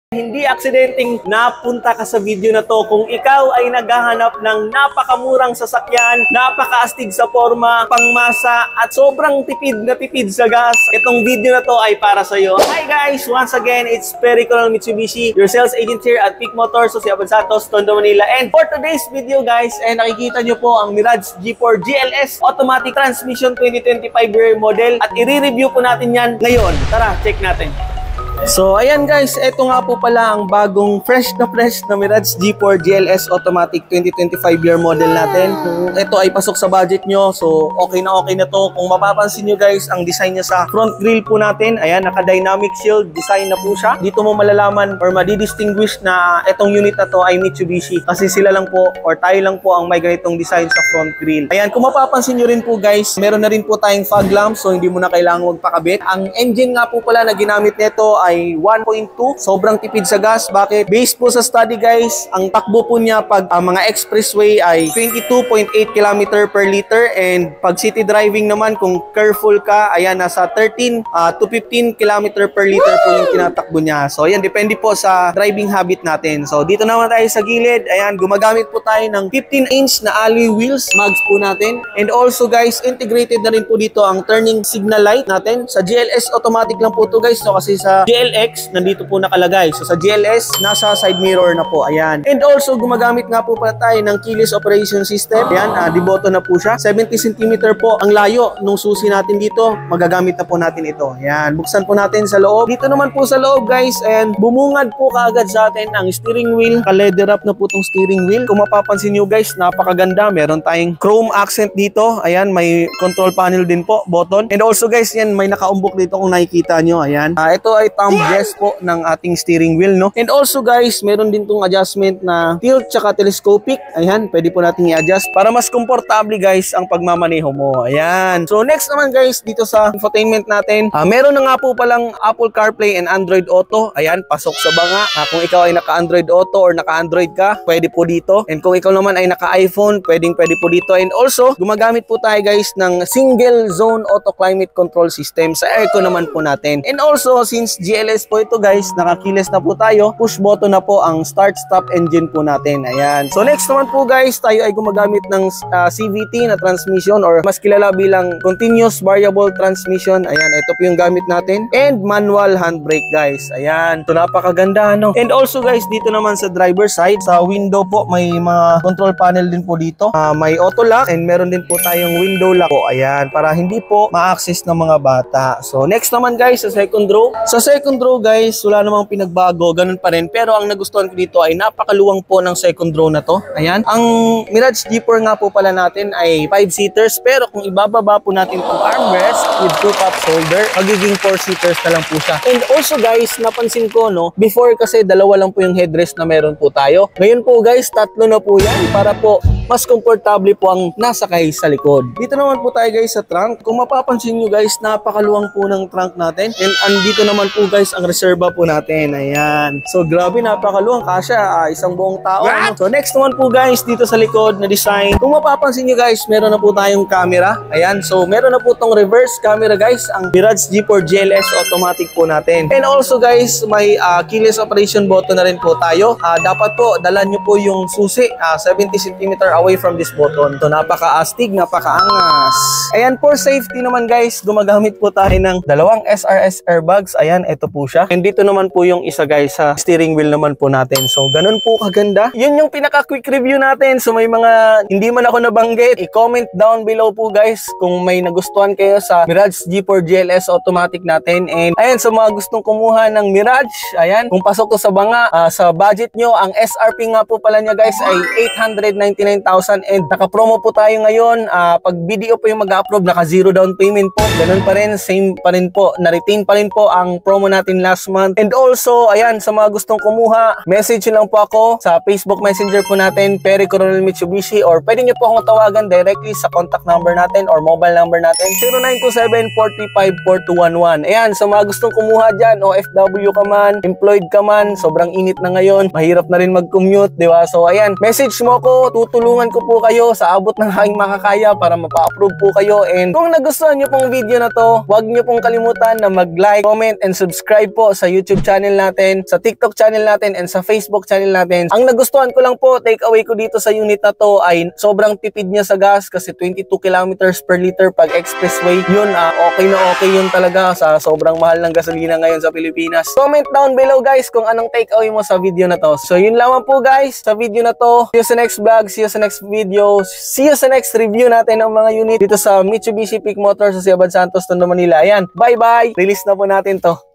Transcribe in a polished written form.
Hindi aksidenteng napunta ka sa video na to kung ikaw ay naghahanap ng napakamurang sasakyan, napakaastig sa forma, pangmasa, at sobrang tipid sa gas. Itong video na to ay para sa iyo. Hi guys! Once again, it's Perry Coronel Mitsubishi, your sales agent here at Peak Motors, Jose Abad Santos, Tondo, Manila. And for today's video guys, nakikita nyo po ang Mirage G4 GLS Automatic Transmission 2025 year model at i-review po natin yan ngayon. Tara, check natin. So ayan guys, ito nga po pala ang bagong fresh na Mirage G4 GLS Automatic 2025 year model natin. Ito ay pasok sa budget nyo, so okay na to. Kung mapapansin nyo guys, ang design niya sa front grille po natin, ayan, naka-dynamic shield design na po siya. Dito mo malalaman or madidistinguish na itong unit na to ay Mitsubishi kasi sila lang po or tayo lang po ang may ganitong design sa front grille. Ayan, kung mapapansin nyo rin po guys, meron na rin po tayong fog lamps, so hindi mo na kailangan magpakabit. Ang engine nga po pala na ginamit nito ay 1.2, sobrang tipid sa gas. Bakit? Based po sa study guys, ang takbo po niya pag mga expressway ay 22.8 km per liter, and pag city driving naman, kung careful ka, ayan, nasa 13 to 15 km per liter po yung tinatakbo niya. So ayan, depende po sa driving habit natin. So dito naman tayo sa gilid, ayan, gumagamit po tayo ng 15-inch na alloy wheels, mags po natin. And also guys, integrated na rin po dito ang turning signal light natin. Sa GLS automatic lang po to guys, so kasi sa GLX nandito po nakalagay. So sa GLS, nasa side mirror na po. Ayan. And also, gumagamit nga po pala tayo ng keyless operation system. Ayan, diboto na po siya. 70 cm po ang layo nung susi natin dito. Magagamit na po natin ito. Ayan. Buksan po natin sa loob. Dito naman po sa loob, guys. And bumungad po kaagad sa atin ang steering wheel. Ka-leather up na po itong steering wheel. Kung mapapansin nyo, guys, napakaganda. Meron tayong chrome accent dito. Ayan, may control panel din po, button. And also, guys, yan, may nakaumbok dito kung nakikita nyo. Ayan. Ito ay thumb rest po ng ating steering wheel, no? And also guys, meron din tong adjustment na tilt tsaka telescopic. Ayan, pwede po natin i-adjust para mas komportable guys ang pagmamaneho mo. Ayan. So next naman guys, dito sa infotainment natin, meron na nga po palang Apple CarPlay and Android Auto. Ayan, pasok sa banga. Kung ikaw ay naka-Android Auto or naka-Android ka, pwede po dito. And kung ikaw naman ay naka-iPhone, pwede po dito. And also, gumagamit po tayo guys ng single zone auto climate control system sa aircon naman po natin. And also, since GLS po ito guys, nakakiles na po tayo, push button na po ang start stop engine po natin. Ayan. So next naman po guys, tayo ay gumagamit ng CVT na transmission or mas kilala bilang continuous variable transmission. Ayan, ito po yung gamit natin. And manual handbrake guys. Ayan. So napakaganda, no? And also guys, dito naman sa driver side, sa window po, may mga control panel din po dito. May auto lock and meron din po tayong window lock po. Ayan, para hindi po ma-access ng mga bata. So next naman guys, sa second row. Sa second row guys, wala namang pinagbago, ganun pa rin. Pero ang nagustuhan ko dito ay napakaluwang po ng second row na to. Ayan. Ang Mirage G4 nga po pala natin ay 5-seaters. Pero kung ibababa po natin itong armrest with 2 cup holder, magiging 4-seaters na lang po siya. And also guys, napansin ko, no, before kasi dalawa lang po yung headrest na meron po tayo. Ngayon po guys, 3 na po yan para po mas komportable po ang nasakay sa likod. Dito naman po tayo guys sa trunk. Kung mapapansin nyo guys, napakaluwang po ng trunk natin. And andito naman po guys ang reserva po natin. Ayan. So grabe, napakaluwang. Kasya, isang buong tao. Ano? So next naman po guys, dito sa likod na design. Kung mapapansin nyo guys, meron na po tayong camera. Ayan. So meron na po tong reverse camera guys, ang Mirage G4 GLS automatic po natin. And also guys, may keyless operation button na rin po tayo. Dapat po, dalan nyo po yung susi 70 cm away from this button. So napaka-astig, napaka-angas. Ayan, for safety naman guys, gumagamit po tayo ng dalawang SRS airbags. Ayan, ito po siya. And dito naman po yung isa guys sa steering wheel naman po natin. So ganun po kaganda. Yun yung pinaka-quick review natin. So may mga hindi man ako nabanggit, i-comment down below po guys kung may nagustuhan kayo sa Mirage G4 GLS automatic natin. And ayan, sa mga gustong kumuha ng Mirage, ayan, kung pasok to sa banga, sa budget nyo, ang SRP nga po pala niya guys ay 899,000 and naka-promo po tayo ngayon. Pag video po yung mag-upload, naka-zero down payment po. Ganun pa rin, same pa rin po. Na-retain pa rin po ang promo natin last month. And also, ayan, sa mga gustong kumuha, message lang po ako sa Facebook Messenger po natin, Perry Coronel Mitsubishi, or pwede nyo po akong tawagan directly sa contact number natin or mobile number natin, 0927-435-4211. Ayan, sa mga gustong kumuha dyan, OFW ka man, employed ka man, sobrang init na ngayon, mahirap na rin mag-commute, di ba? So, ayan, message mo ko, tutulungan tutulungan ko po kayo sa abot ng aking makakaya para mapa-approve po kayo. And kung nagustuhan nyo pong video na to, huwag nyo pong kalimutan na mag-like, comment, and subscribe po sa YouTube channel natin, sa TikTok channel natin, and sa Facebook channel natin. Ang nagustuhan ko lang po, take away ko dito sa unit na to ay sobrang tipid niya sa gas kasi 22 kilometers per liter pag expressway. Yun, okay yun talaga sa sobrang mahal ng gasolina ngayon sa Pilipinas. Comment down below guys kung anong take away mo sa video na to. So yun lamang po guys sa video na to. See you sa next vlog, see you sa next video, see you sa next review natin ng mga unit dito sa Mitsubishi Peak Motor sa Ciudad Santos, Tondo, Manila. Ayan, bye bye! Release na po natin to.